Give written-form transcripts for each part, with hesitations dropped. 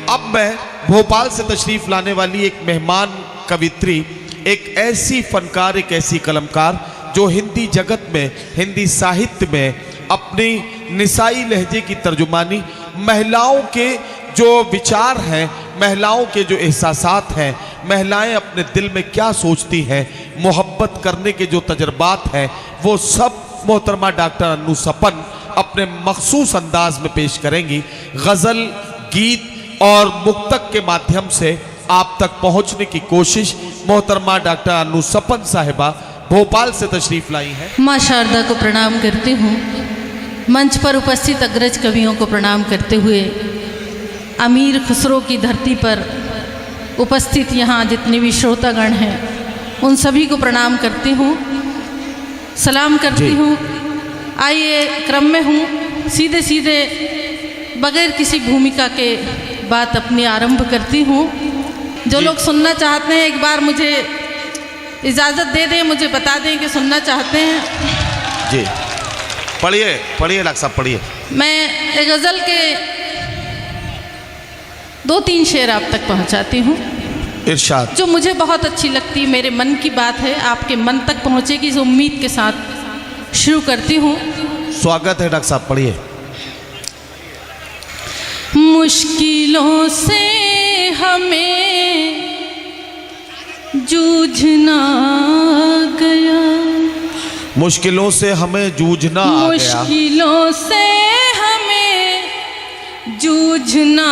अब मैं भोपाल से तशरीफ लाने वाली एक मेहमान कवित्री, एक ऐसी फनकार, एक ऐसी कलमकार जो हिंदी जगत में, हिंदी साहित्य में अपनी निसाई लहजे की तर्जुमानी, महिलाओं के जो विचार हैं, महिलाओं के जो एहसासात हैं, महिलाएं अपने दिल में क्या सोचती हैं, मोहब्बत करने के जो तजर्बात हैं, वो सब मोहतरमा डॉक्टर अन्नू सपन अपने मखसूस अंदाज में पेश करेंगी। गज़ल, गीत और मुक्तक के माध्यम से आप तक पहुंचने की कोशिश मोहतरमा डॉक्टर अन्नू सपन साहिबा भोपाल से तशरीफ लाई हैं। माँ शारदा को प्रणाम करती हूँ। मंच पर उपस्थित अग्रज कवियों को प्रणाम करते हुए अमीर खुसरो की धरती पर उपस्थित यहाँ जितने भी श्रोतागण हैं उन सभी को प्रणाम करती हूँ, सलाम करती हूँ। आइए, क्रम में हूँ, सीधे सीधे बगैर किसी भूमिका के बात अपनी आरंभ करती हूँ। जो लोग सुनना चाहते हैं एक बार मुझे इजाज़त दे दें, मुझे बता दें कि सुनना चाहते हैं। जी पढ़िए, पढ़िए डॉक्टर साहब, पढ़िए। मैं एक गज़ल के 2-3 शेर आप तक पहुंचाती हूँ, इरशाद। जो मुझे बहुत अच्छी लगती, मेरे मन की बात है, आपके मन तक पहुँचेगी इस उम्मीद के साथ शुरू करती हूँ। स्वागत है डॉक्टर साहब, पढ़िए। मुश्किलों से हमें जूझना गया, मुश्किलों से हमें जूझना आ गया, मुश्किलों से हमें जूझना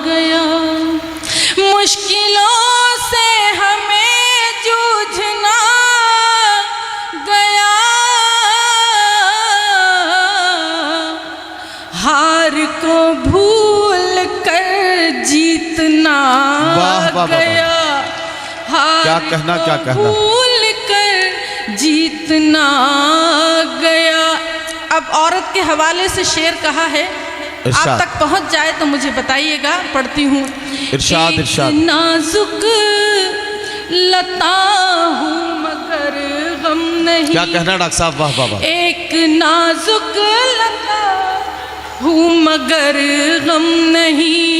गया, मुश्किलों से हमें जूझना गया, हार को भूल कर जीतना गया, क्या कहना, क्या कहना, भूल कर जीतना गया। अब औरत के हवाले से शेर कहा है, आप तक पहुंच जाए तो मुझे बताइएगा, पढ़ती हूँ। इरशाद, इरशाद। नाजुक लता हूँ मगर गम नहीं। क्या कहना डॉक्टर साहब, वाह वाह वाह। एक नाजुक लता हूँ मगर गम नहीं,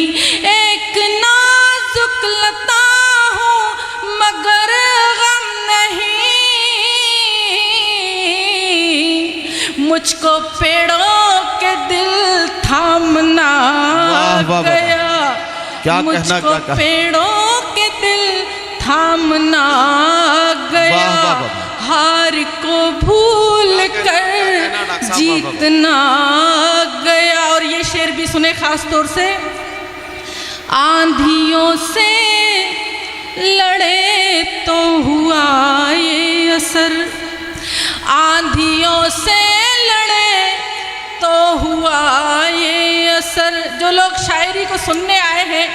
एक नाजुक लता हूँ मगर गम नहीं, मुझको पेड़ों के दिल थामना गया, क्या कहना, क्या कहना, पेड़ों के दिल थामना गया, हार को भूल कर जीतना गया। और ये शेर भी सुने खास तौर से। आंधियों से लड़े तो हुआ ये असर, आंधियों से लड़े तो हुआ ये असर। जो लोग शायरी को सुनने आए हैं,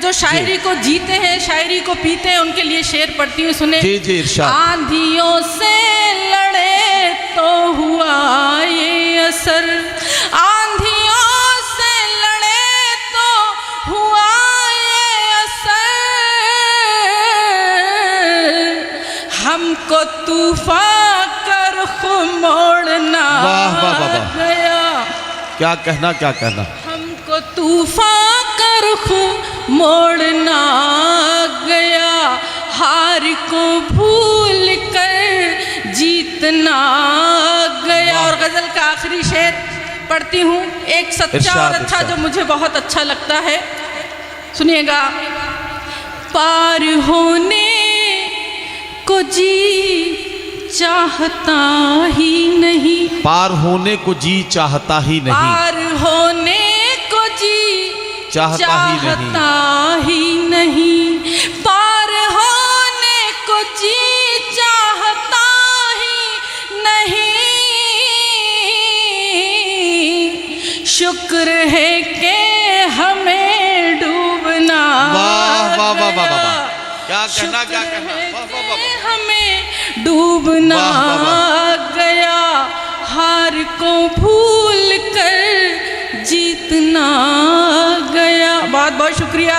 जो शायरी को जीते हैं, शायरी को पीते हैं, उनके लिए शेर पढ़ती हूँ, सुने। जी जी, इरशाद। आंधियों से लड़े तो हुआ ये असर, आंधियों से लड़े तो हुआ ये असर, हमको तूफान का रुख मोड़ना गया। क्या कहना, क्या कहना, हमको तूफान का रुख मोड़ना गया, हार को भूल कर जीतना गया। और गज़ल का आखिरी शेर पढ़ती हूँ, एक सच्चा और अच्छा जो मुझे बहुत अच्छा लगता है, सुनिएगा। पार होने को जी चाहता ही नहीं, पार होने को जी चाहता ही नहीं, पार होने को जी चाहता ही नहीं, पार होने को जी चाहता ही नहीं, शुक्र है कि हमें डूबना गया, क्या कहना, क्या कहना, हमें डूबना गया, हार को भूल कर जीतना गया। बहुत बहुत शुक्रिया,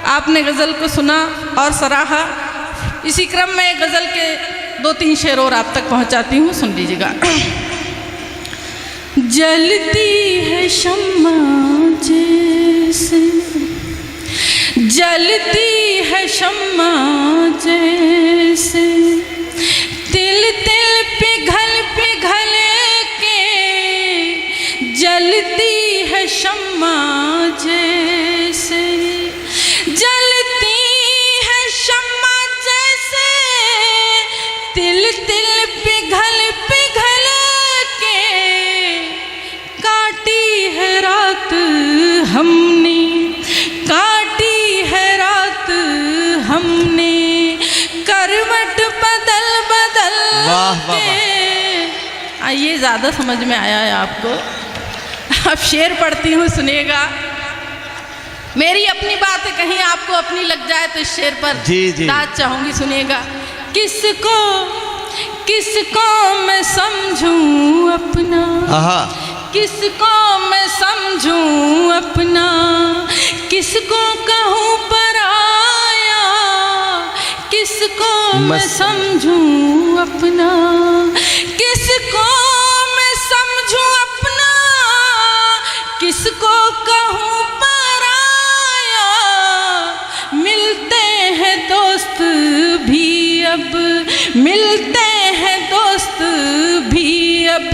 आपने गज़ल को सुना और सराहा। इसी क्रम में गज़ल के 2-3 शेर और आप तक पहुंचाती हूँ, सुन लीजिएगा। जलती है शम्मा जैसे जैसे जलती है शम्मा जैसे, तिल तिल पिघल पिघल के जलती है शम्मा जैसे, जलती है शम्मा जैसे, तिल तिल पिघल पिघल के काटी है रात हमने, काटी है रात हमने, करवट बदल बदल के। ये ज़्यादा समझ में आया है आपको। अब शेर पढ़ती हूँ, सुनिएगा। मेरी अपनी बात है, कहीं आपको अपनी लग जाए तो इस शेर पर दाद चाहूँगी, सुनिएगा। किसको किसको मैं समझूं अपना, किसको मैं समझूं अपना, किसको कहूँ पराया, किसको मैं समझूं अपना, किसको मैं समझूं अपना, किसको कहूँ पराया। मिलते हैं दोस्त भी अब, मिलते हैं दोस्त भी अब,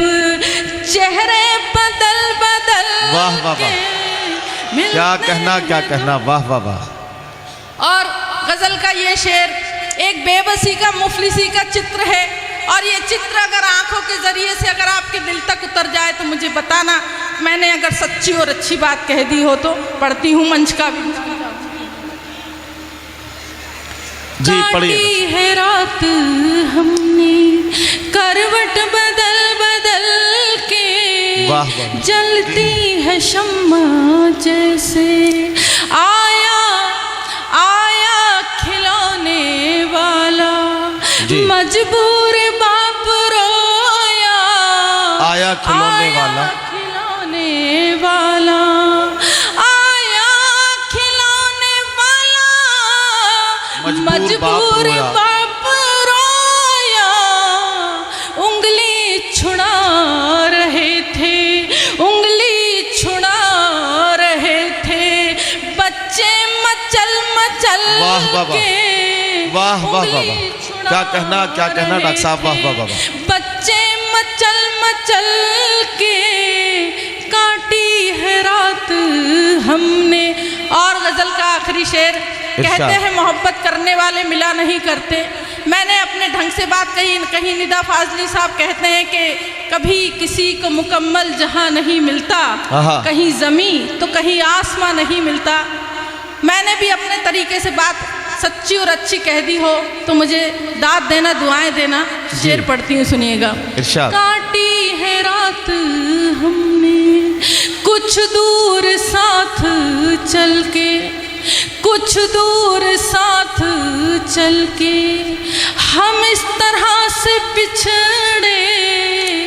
चेहरे बदल बदल वाह वाह वाह, क्या कहना क्या कहना, वाह वाह वाह। और गजल का ये शेर एक बेबसी का, मुफलिसी का चित्र है, और ये चित्र अगर आंखों के जरिए से अगर आपके दिल तक उतर जाए तो मुझे बताना, मैंने अगर सच्ची और अच्छी बात कह दी हो तो। पढ़ती हूँ मंच का भी। जी पढ़िए। काटी है रात हमने करवट बदल बदल के, वाह वाह। जलती है शम्मा जैसे, आया आया खिलौने वाला, मजबूर बाप रोया, आया खिलौने वाला, खिलौने वाला, आया खिलौने वाला, मजबूर बाप रोया। उंगली छुड़ा रहे थे, उंगली छुड़ा रहे थे, बच्चे मचल मचल के। वाह वाह वाह, क्या कहना क्या कहना डॉक्टर साहब, वाह वाह वाह। बच्चे मचल मचल के काटी है रात हमने। और गजल का आखिरी शेर, कहते हैं मोहब्बत करने वाले मिला नहीं करते। मैंने अपने ढंग से बात कही, कहीं निदा फाजली साहब कहते हैं कि कभी किसी को मुकम्मल जहां नहीं मिलता, कहीं ज़मीं तो कहीं आसमां नहीं मिलता। मैंने भी अपने तरीके से बात सच्ची और अच्छी कह दी हो तो मुझे दाद देना, दुआएं देना। शेर पढ़ती हूँ, सुनिएगा। काटी है रात हमने कुछ दूर साथ चल के, कुछ दूर साथ चल के, हम इस तरह से बिछड़े।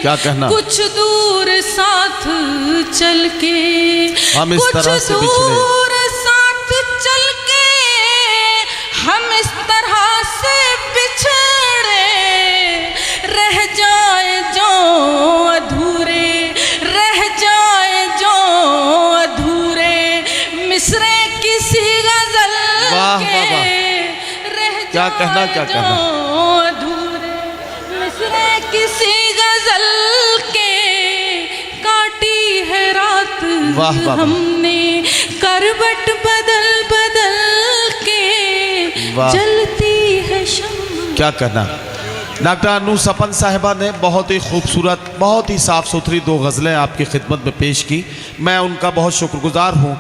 क्या कहना? कुछ दूर साथ चल के, हम इस तरह से बिछड़े, चल के हम इस तरह से बिछड़े। रह जाए जो अधूरे, रह जाए जो अधूरे, मिसरे किसी गजल के। क्या कहना क्या कहना, अधूरे मिसरे किसी गजल के, काटी है रात हमने करवट बदल बदल के, जलती है शम्मा। क्या कहना। डॉक्टर अनु सपन साहिबा ने बहुत ही खूबसूरत, बहुत ही साफ़ सुथरी 2 गज़लें आपकी खिदमत में पेश की। मैं उनका बहुत शुक्रगुजार हूँ।